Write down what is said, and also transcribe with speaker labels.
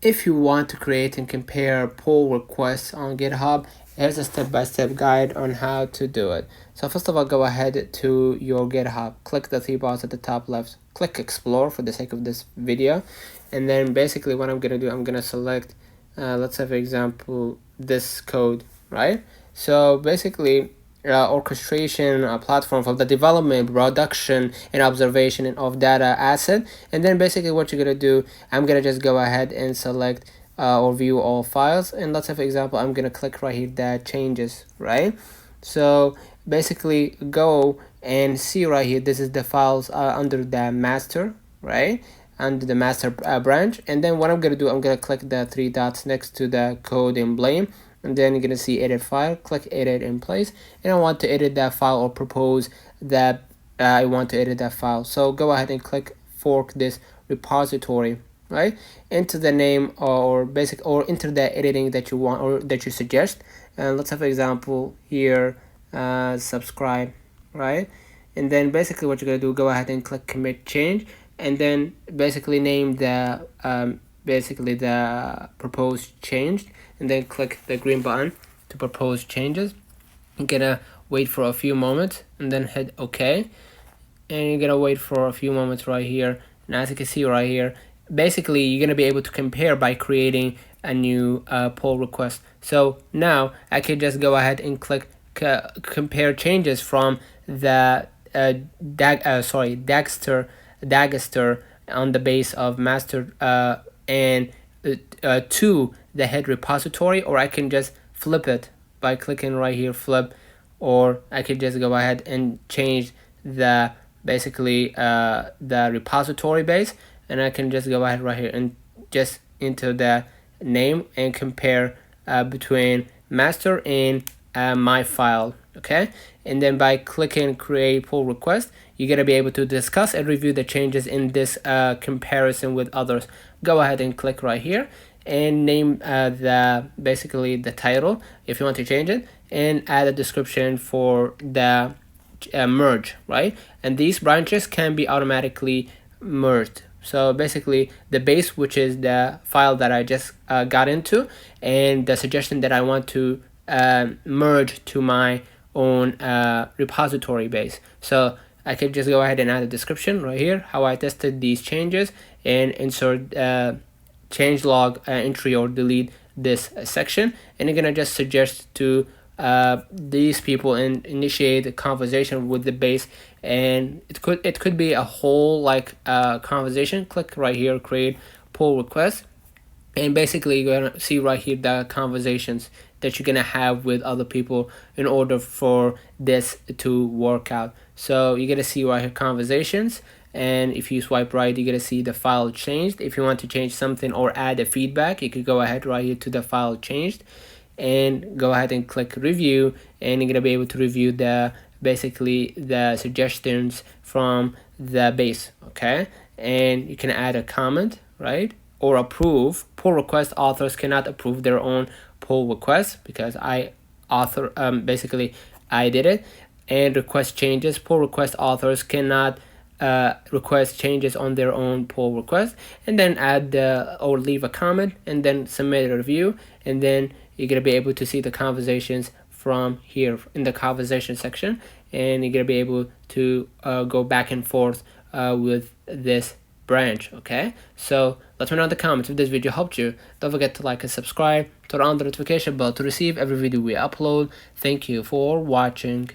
Speaker 1: if you want to create and compare pull requests on GitHub, here's a step-by-step guide on how to do it. So first of all, go ahead to your GitHub, click the three bars at the top left, click explore for the sake of this video, and then basically what I'm gonna do, I'm gonna select let's say for example this code, right? So basically orchestration platform for the development, production, and observation of data asset. And then basically what you're gonna do, I'm gonna just go ahead and select or view all files, and let's say for example I'm gonna click right here that changes, right? So basically go and see right here, this is the files under the master, right, under the master branch. And then what I'm gonna do, I'm gonna click the three dots next to the code and blame, and then you're gonna see edit file, click edit in place, and I want to edit that file or propose that I want to edit that file. So go ahead and click fork this repository, right, into the name or enter the editing that you want or that you suggest. And let's have an example here, subscribe, right? And then basically what you're gonna do, go ahead and click commit change, and then basically name the the proposed change, and then click the green button to propose changes. You're gonna wait for a few moments and then hit OK, and you're gonna wait for a few moments right here. And as you can see right here, basically you're gonna be able to compare by creating a new pull request. So now I can just go ahead and click compare changes from the Dagster on the base of master and to the head repository, or I can just flip it by clicking right here flip, or I could just go ahead and change the the repository base, and I can just go ahead right here and just enter the name and compare between master and my file. Okay, and then by clicking create pull request, you're gonna be able to discuss and review the changes in this comparison with others. Go ahead and click right here and name the title if you want to change it, and add a description for the merge, right? And these branches can be automatically merged. So basically the base, which is the file that I just got into, and the suggestion that I want to merge to my own repository base. So I could just go ahead and add a description right here, how I tested these changes, and insert change log entry or delete this section. And you're gonna just suggest to these people and initiate a conversation with the base, and it could be a whole conversation. Click right here, create pull request, and basically you're gonna see right here the conversations that you're gonna have with other people in order for this to work out. So you're gonna see right here conversations, and if you swipe right, you're gonna see the file changed. If you want to change something or add a feedback, you could go ahead right here to the file changed and go ahead and click review, and you're gonna be able to review the the suggestions from the base. Okay, and you can add a comment, right, or approve. Pull request authors cannot approve their own pull request because I did it. And request changes, pull request authors cannot request changes on their own pull request. And then add or leave a comment, and then submit a review, and then you're gonna be able to see the conversations from here in the conversation section, and you're gonna be able to go back and forth with this branch. Okay, so let me know in the comments if this video helped you. Don't forget to like and subscribe, turn on the notification bell to receive every video we upload. Thank you for watching.